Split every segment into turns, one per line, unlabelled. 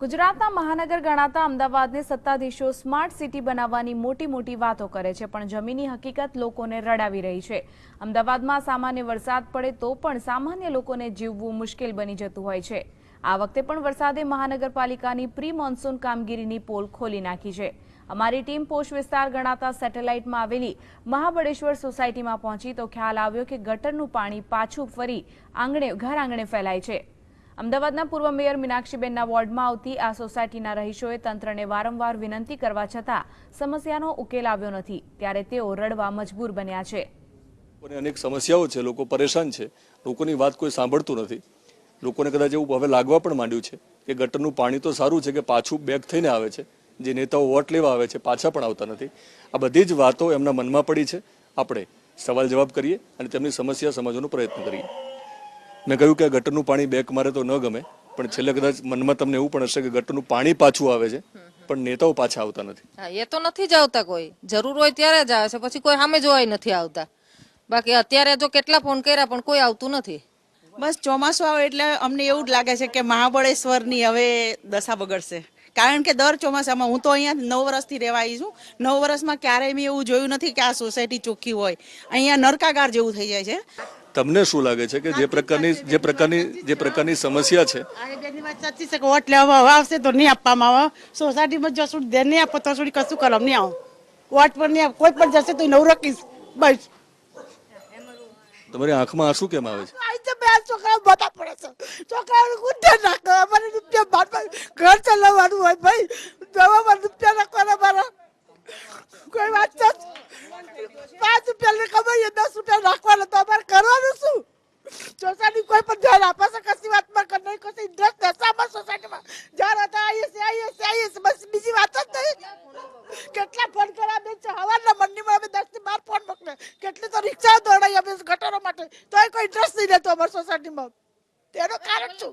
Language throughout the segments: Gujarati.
ગુજરાતના મહાનગર ગણાતા અમદાવાદને સત્તાધીશો સ્માર્ટ સિટી બનાવવાની મોટી વાતો કરે છે, પણ જમીની હકીકત લોકોને રડાવી રહી છે। અમદાવાદમાં સામાન્ય વરસાદ પડે તો પણ સામાન્ય લોકોને જીવવું મુશ્કેલ બની જતું હોય છે। આ વખતે પણ વરસાદે મહાનગરપાલિકાની પ્રી મોન્સૂન કામગીરીની પોલ ખોલી નાખી છે। અમારી ટીમ પોશ વિસ્તાર ગણાતા સેટેલાઇટમાં આવેલી મહાબળેશ્વર સોસાયટીમાં પહોંચી તો ખ્યાલ આવ્યો કે ગટરનું પાણી પાછું ફરી ઘર આંગણે ફેલાય છે। અમદાવાદના પૂર્વ મેયર મીનાક્ષીબેનના વોર્ડમાં આવતી આ સોસાયટીના રહીશોએ તંત્રને વારંવાર વિનંતી કરવા છતાં સમસ્યાનો ઉકેલ આવ્યો નથી, ત્યારે તેઓ રડવા મજબૂર બન્યા છે।
અનેક સમસ્યાઓ છે, લોકો પરેશાન છે, લોકોની વાત કોઈ સાંભળતું નથી। લોકોને કદાચ એવું હવે લાગવા પણ માંડ્યું છે કે ગટરનું પાણી તો સારું છે કે પાછું બેક થઈને આવે છે, જે નેતાઓ વોટ લેવા આવે છે પાછા પણ આવતા નથી। આ બધી જ વાતો એમના મનમાં પડી છે। આપણે સવાલ જવાબ કરીએ અને તેમની સમસ્યા સમજવાનો પ્રયત્ન કરીએ। મેં કહ્યું કે ગટરનું પાણી બેક મારે તો ન ગમે, પણ છેલ્લે કદાચ મનમાં તમને એવું પણ હશે કે ગટરનું પાણી પાછું આવે છે પણ નેતાઓ પાછા આવતા નથી।
એ તો નથી જ આવતા, કોઈ જરૂર હોય ત્યારે જ આવે છે, પછી કોઈ સામે જોવાય નથી આવતા। બાકી અત્યારે જો કેટલા ફોન કર્યા પણ કોઈ આવતું નથી।
બસ ચોમાસું આવે એટલે અમને એવું જ લાગે છે કે મહાબળેશ્વરની હવે દશા બગડશે, કારણ કે દર ચોમાસામાં હું તો અહીંયા 9 વર્ષથી રહેવા આવી છું। 9 વર્ષમાં ક્યારેય મેં એવું જોયું નથી કે આ સોસાયટી ચોખ્ખી હોય। અહીંયા નરકાગાર જેવું થઈ જાય છે।
તમને શું લાગે છે કે જે પ્રકારની સમસ્યા છે,
વોટ લેવા આવશે તો નહીં આપવામાં આવે, સોસાયટીમાં જશું ધ્યાન નહીં આપો તો સુધી કશું કરવા નહીં આવો, વોટ પર નહીં કોઈ પણ જશે તો નવું રખીશ બસ।
તમારી આંખમાં આંસુ કેમ આવે છે?
છોકરાઓ બધા પડે છે, છોકરાઓ ગુંઠે નાખો, અમારે રૂપિયા ઘર ચલાવવાનું હોય ભાઈ, દવામાં રૂપિયા નાખવાના મારા કોઈ વાત છે? 5 રૂપિયા કમાઈએ 10 રૂપિયા નાખવાના તો અમારે કરવાનું શું? સોસાયટી કોઈ પણ ધ્યાન આપે છે કશી વાતમાં નહીં, કશી ઇન્ટરેસ્ટ નથી આમાં સોસાયટીમાં। જ્યારે હતા આવીએ બસ, બીજી વાત જ નહીં। કેટલા ફોન કર્યા બેન છે હવારના મંડીમાં, અમે 10 થી 12 ફોન મોકલે, કેટલી તો રિક્ષા દોડાઈ અમે ગટરો માટે, તોય કોઈ ઇન્ટરેસ્ટ નહીં રહેતો અમારી સોસાયટીમાં। તેનું કારણ શું?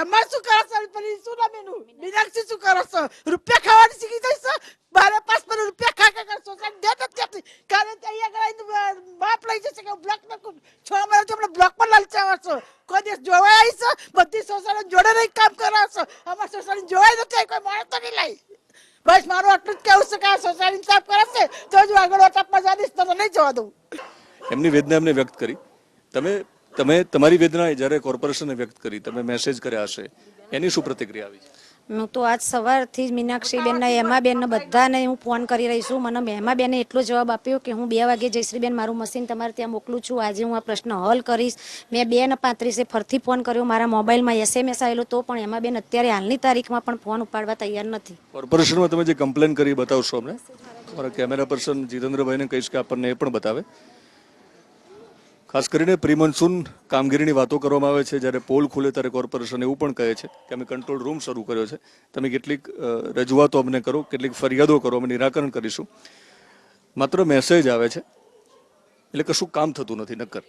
એમાં શું કરે છે? શું નામ એનું મીનાક્ષી શું કરે છે? રૂપિયા ખાવાની શીખી જાય છે, 12 5 રૂપિયા ખા સોસાયટી દે નથી, કારણ કે અહીંયા બાપ લઈ જશે કે બ્લોક નાખું 6 મહિના હમણાં બ્લોક પર લાલચાવા છો, કોઈ દિવસ જોવાય આવી છે? બધી સોસાયટી જોડે રહી કામ કરાવશો, અમારી સોસાયટી જોવાય નથી, કોઈ માણસ તો નહીં લાવી। બસ મારું આટલું જ કહેવું છે કે આ સોસાયટી સાફ કરાશે તો જ આગળ વોટ્સઅપમાં જઈશ, તો નહીં જવા દઉં।
એમની વેદના એમને વ્યક્ત કરી, તમે તમારી વેદના જ્યારે કોર્પોરેશને વ્યક્ત કરી, તમે મેસેજ કર્યા હશે, એની શું પ્રતિક્રિયા આવી?
હું તો આજ સવારથી જ મીનાક્ષીબેનને હેમાબેનને બધાને હું ફોન કરી રહી છું। મને હેમાબેને એટલો જવાબ આપ્યો કે હું 2 વાગે જયશ્રીબેન મારું મશીન તમારે ત્યાં મોકલું છું, આજે હું આ પ્રશ્ન હલ કરીશ। મેં 2:35 ફરથી ફોન કર્યો, મારા મોબાઈલમાં SMS આવેલો તો પણ હેમાબેન અત્યારે હાલની તારીખમાં પણ ફોન ઉપાડવા તૈયાર નથી।
કોર્પોરેશનમાં તમે જે કમ્પ્લેન કરી બતાવશો અમને? તમારા કેમેરા પર્સન જીતેન્દ્રભાઈને કહીશ કે આપણને એ પણ બતાવે। ખાસ કરીને પ્રી મોન્સૂન કામગીરીની વાતો કરવામાં આવે છે, જ્યારે પોલ ખુલે ત્યારે કોર્પોરેશન એવું પણ કહે છે કે અમે કંટ્રોલ રૂમ શરૂ કર્યો છે, તમે કેટલીક રજૂઆતો અમને કરો, કેટલીક ફરિયાદો કરો, અમે નિરાકરણ કરીશું। માત્ર મેસેજ આવે છે એટલે કશું કામ થતું નથી નક્કર।